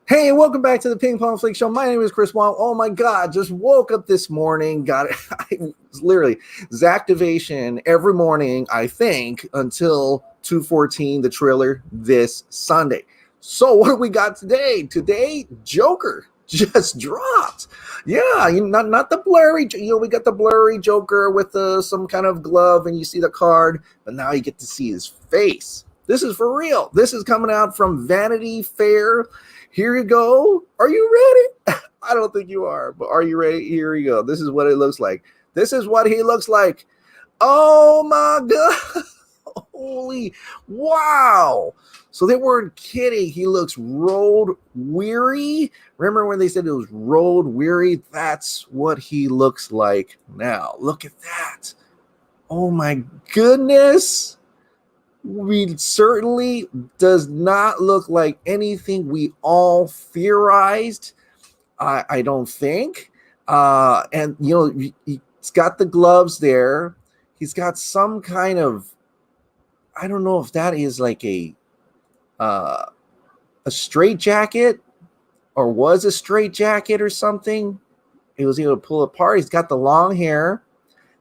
Hey, welcome back to the Ping Pong Flix Show. My name is Chris Wong. Oh my God, just woke up this morning. Got it. Literally Zactivation every morning, I think, until 2:14, the trailer this Sunday. So what do we got today? Today, Joker just dropped. Yeah, not the blurry. We got the blurry Joker with some kind of glove, and you see the card, but now you get to see his face. This is for real. This is coming out from Vanity Fair. Here you go. Are you ready? I don't think you are, but are you ready? Here you go. This is what it looks like. This is what he looks like. Oh my God. Holy wow. So they weren't kidding. He looks road weary. Remember when they said it was road weary? That's what he looks like now. Look at that. Oh my goodness. We certainly does not look like anything we all theorized. I don't think. And he's got the gloves there. He's got some kind of, I don't know if that is like a straight jacket or was a straight jacket or something. He was able to pull it apart. He's got the long hair.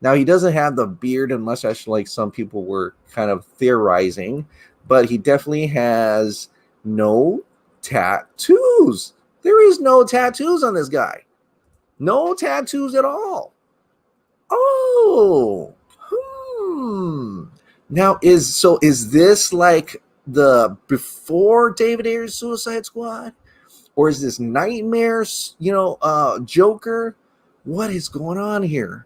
Now, he doesn't have the beard and mustache like some people were kind of theorizing, but he definitely has no tattoos. There is no tattoos on this guy. No tattoos at all. Oh, Now, is this like the before David Ayer's Suicide Squad? Or is this Nightmares, Joker? What is going on here?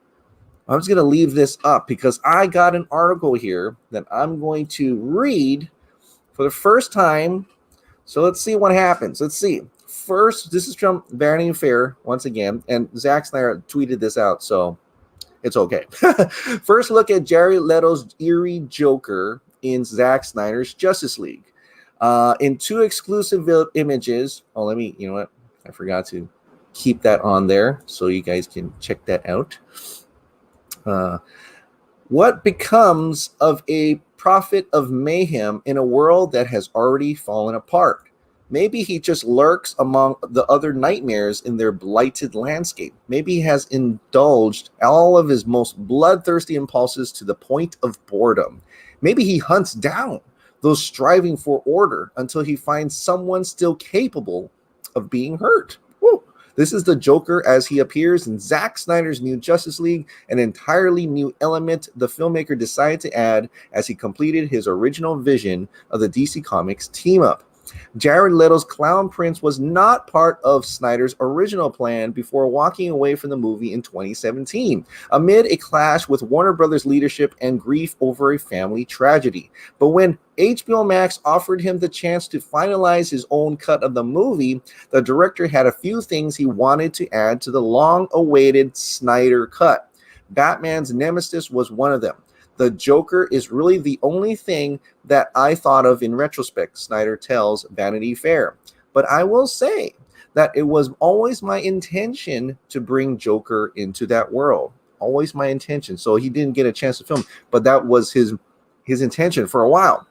I'm just going to leave this up because I got an article here that I'm going to read for the first time. So let's see what happens. Let's see. First, this is from Vanity Fair once again, and Zack Snyder tweeted this out, so it's okay. First look at Jared Leto's eerie Joker in Zack Snyder's Justice League. In two exclusive images. Oh, let me, you know what? I forgot to keep that on there so you guys can check that out. What becomes of a prophet of mayhem in a world that has already fallen apart? Maybe he just lurks among the other nightmares in their blighted landscape. Maybe he has indulged all of his most bloodthirsty impulses to the point of boredom. Maybe he hunts down those striving for order until he finds someone still capable of being hurt. Woo. This is the Joker as he appears in Zack Snyder's new Justice League, an entirely new element the filmmaker decided to add as he completed his original vision of the DC Comics team-up. Jared Leto's Clown Prince was not part of Snyder's original plan before walking away from the movie in 2017, amid a clash with Warner Brothers leadership and grief over a family tragedy. But when HBO Max offered him the chance to finalize his own cut of the movie, the director had a few things he wanted to add to the long-awaited Snyder cut. Batman's nemesis was one of them. The Joker is really the only thing that I thought of in retrospect, Snyder tells Vanity Fair. But I will say that it was always my intention to bring Joker into that world. Always my intention. So he didn't get a chance to film, but that was his intention for a while.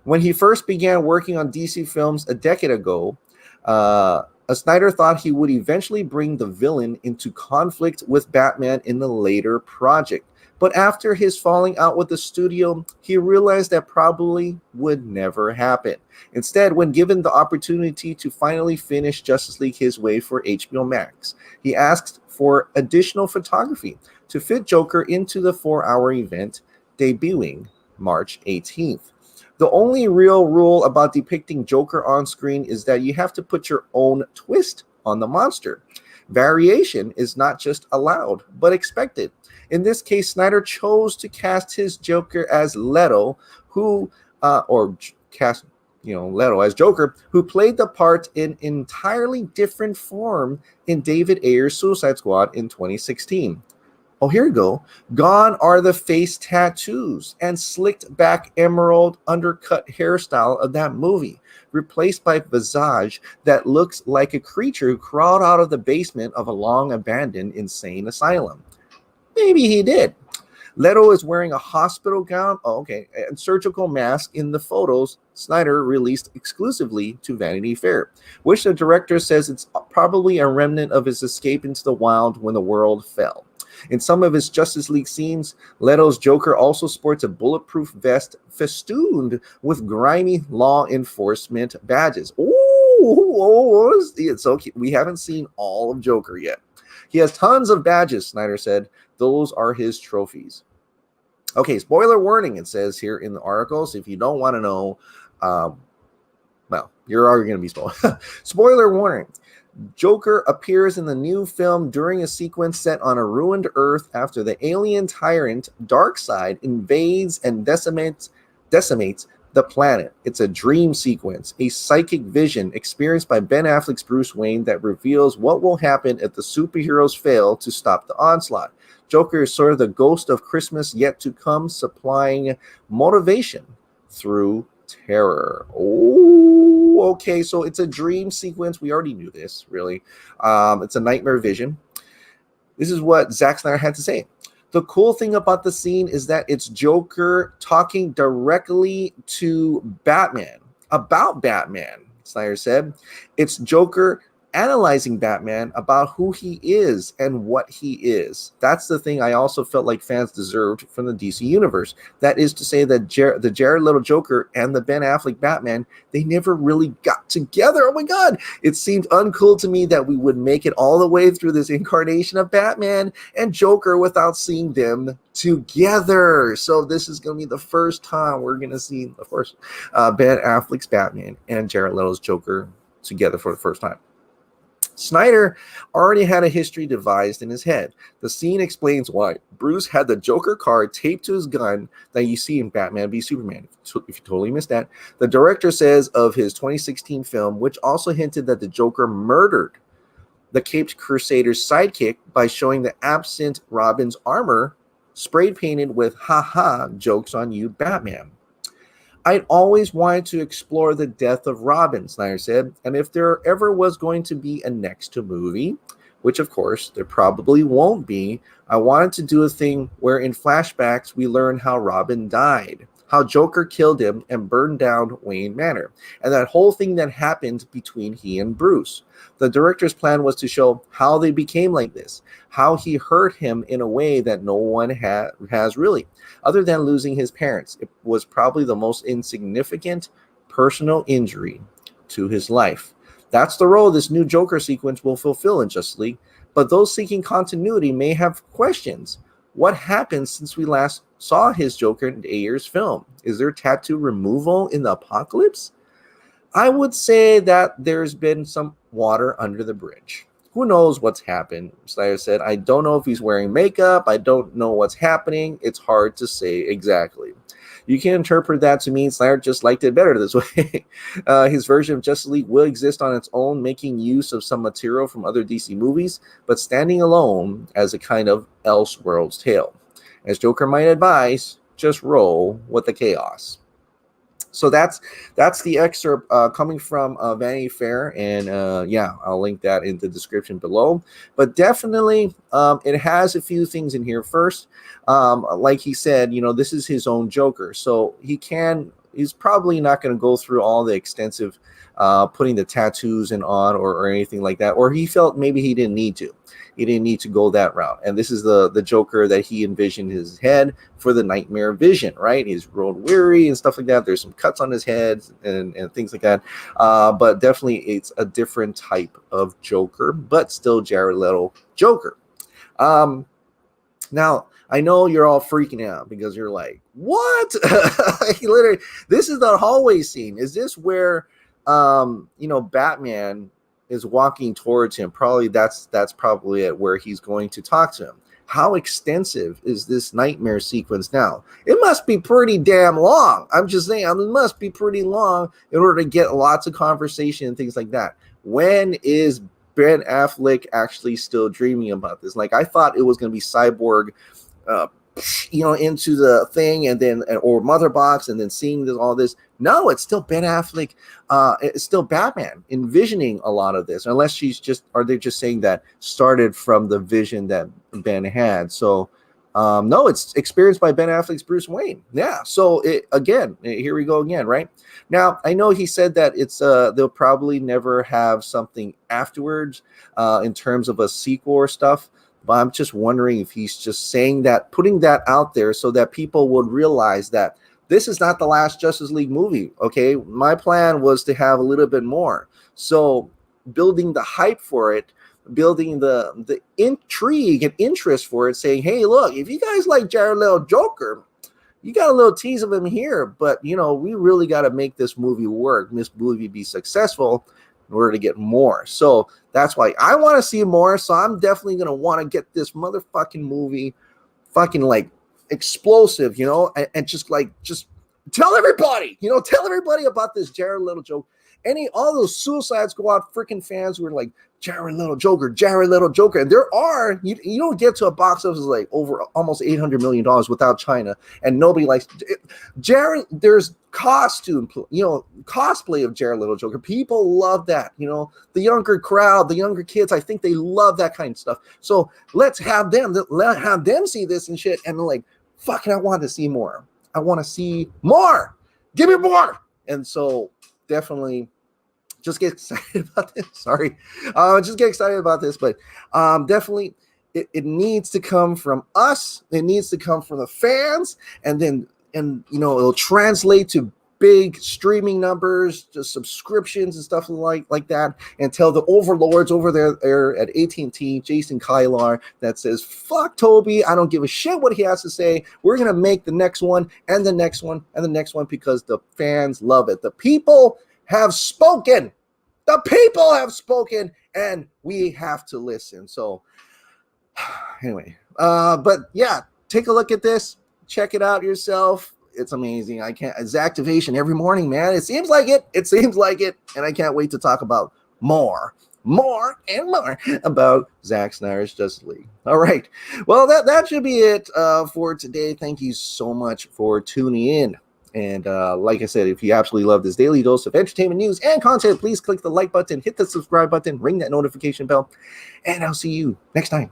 When he first began working on DC films a decade ago, Snyder thought he would eventually bring the villain into conflict with Batman in the later project. But after his falling out with the studio, he realized that probably would never happen. Instead, when given the opportunity to finally finish Justice League his way for HBO Max, he asked for additional photography to fit Joker into the 4-hour event, debuting March 18th. The only real rule about depicting Joker on screen is that you have to put your own twist on the monster. Variation is not just allowed, but expected. In this case, Snyder chose to cast his Joker as Leto, Leto as Joker, who played the part in entirely different form in David Ayer's Suicide Squad in 2016. Oh, here you go. Gone are the face tattoos and slicked back emerald undercut hairstyle of that movie, replaced by visage that looks like a creature who crawled out of the basement of a long-abandoned insane asylum. Maybe he did. Leto is wearing a hospital gown, and surgical mask in the photos, Snyder released exclusively to Vanity Fair, which the director says it's probably a remnant of his escape into the wild when the world fell. In some of his Justice League scenes, Leto's Joker also sports a bulletproof vest festooned with grimy law enforcement badges. So we haven't seen all of Joker yet. He has tons of badges, Snyder said. Those are his trophies. Okay, spoiler warning, it says here in the article. So if you don't want to know, well, you're already going to be spoiled. Spoiler warning. Joker appears in the new film during a sequence set on a ruined Earth after the alien tyrant Darkseid invades and decimates the planet. It's a dream sequence, a psychic vision experienced by Ben Affleck's Bruce Wayne that reveals what will happen if the superheroes fail to stop the onslaught. Joker is sort of the ghost of Christmas yet to come, supplying motivation through terror. Oh, okay, so it's a dream sequence. We already knew this, really. It's a nightmare vision. This is what Zack Snyder had to say. The cool thing about the scene is that it's Joker talking directly to Batman about Batman, Snyder said. It's Joker analyzing Batman about who he is and what he is. That's the thing I also felt like fans deserved from the DC universe. That is to say that the Jared Leto Joker and the Ben Affleck Batman, they never really got together. Oh my God. It seemed uncool to me that we would make it all the way through this incarnation of Batman and Joker without seeing them together. So this is going to be the first time we're going to see, of course, Ben Affleck's Batman and Jared Leto's Joker together for the first time. Snyder already had a history devised in his head. The scene explains why. Bruce had the Joker card taped to his gun that you see in Batman v Superman. If you totally missed that. The director says of his 2016 film, which also hinted that the Joker murdered the Caped Crusader's sidekick by showing the absent Robin's armor sprayed painted with "ha-ha, jokes on you, Batman." I'd always wanted to explore the death of Robin, Snyder said, and if there ever was going to be a next to movie, which of course there probably won't be, I wanted to do a thing where in flashbacks we learn how Robin died, how Joker killed him and burned down Wayne Manor, and that whole thing that happened between he and Bruce. The director's plan was to show how they became like this, how he hurt him in a way that no one has really. Other than losing his parents, it was probably the most insignificant personal injury to his life. That's the role this new Joker sequence will fulfill in Justice League, but those seeking continuity may have questions. What happened since we last saw his Joker in Ayer's film? Is there tattoo removal in the apocalypse? I would say that there's been some water under the bridge. Who knows what's happened? Snyder said, I don't know if he's wearing makeup. I don't know what's happening. It's hard to say exactly. You can interpret that to mean Snyder just liked it better this way. His version of Justice League will exist on its own, making use of some material from other DC movies, but standing alone as a kind of Elseworlds tale. As Joker might advise, just roll with the chaos. So that's the excerpt coming from Vanity Fair, and yeah, I'll link that in the description below. But definitely, it has a few things in here. First, like he said, this is his own Joker, so he's probably not going to go through all the extensive putting the tattoos on or anything like that, or he felt maybe he didn't need to. He didn't need to go that route. And this is the Joker that he envisioned his head for the nightmare vision, right? He's road weary and stuff like that. There's some cuts on his head and things like that. But definitely it's a different type of Joker, but still Jared Leto Joker. Now, I know you're all freaking out because you're like, what? Literally, this is the hallway scene. Is this where, Batman is walking towards him? Probably that's probably it, where he's going to talk to him. How extensive is this nightmare sequence now? It must be pretty damn long. I'm just saying, it must be pretty long in order to get lots of conversation and things like that. When is Ben Affleck actually still dreaming about this? Like, I thought it was going to be Cyborg, into the thing, and then or Mother Box, and then seeing all this. No, it's still Ben Affleck. It's still Batman envisioning a lot of this. Unless are they just saying that started from the vision that Ben had? So No, it's experienced by Ben Affleck's Bruce Wayne. Yeah. So here we go again, right? Now, I know he said that they'll probably never have something afterwards in terms of a sequel or stuff. But I'm just wondering if he's just saying that, putting that out there so that people would realize that this is not the last Justice League movie. Okay. My plan was to have a little bit more. So building the hype for it, building the intrigue and interest for it, saying, hey, look, if you guys like Jared Leto Joker, you got a little tease of him here, but we really got to make this movie work, this movie be successful in order to get more. So that's why I want to see more. So I'm definitely going to want to get this motherfucking movie fucking like explosive, and just tell everybody, tell everybody about this Jared Leto Joker. All those Suicide Squad freaking fans who are like, Jared Leto Joker, Jared Leto Joker. And there are, you don't get to a box office like over almost $800 million without China, and nobody likes Jared. There's cosplay of Jared Leto Joker. People love that, the younger crowd, the younger kids, I think they love that kind of stuff. So let's have them see this and shit. And like, fucking, I want to see more. I want to see more. Give me more. And so definitely just get excited about this. Sorry. Just get excited about this. But definitely it needs to come from us. It needs to come from the fans. And it'll translate to big streaming numbers, just subscriptions and stuff like that, and tell the overlords over there at AT&T, Jason Kylar, that says, fuck Toby, I don't give a shit what he has to say. We're going to make the next one and the next one and the next one because the fans love it. The people have spoken. The people have spoken, and we have to listen. So anyway, but yeah, take a look at this. Check it out yourself. It's amazing. It's activation every morning, man. It seems like it. And I can't wait to talk about more and more about Zack Snyder's Justice League. All right. Well, that should be it for today. Thank you so much for tuning in. And like I said, if you absolutely love this daily dose of entertainment news and content, please click the like button, hit the subscribe button, ring that notification bell, and I'll see you next time.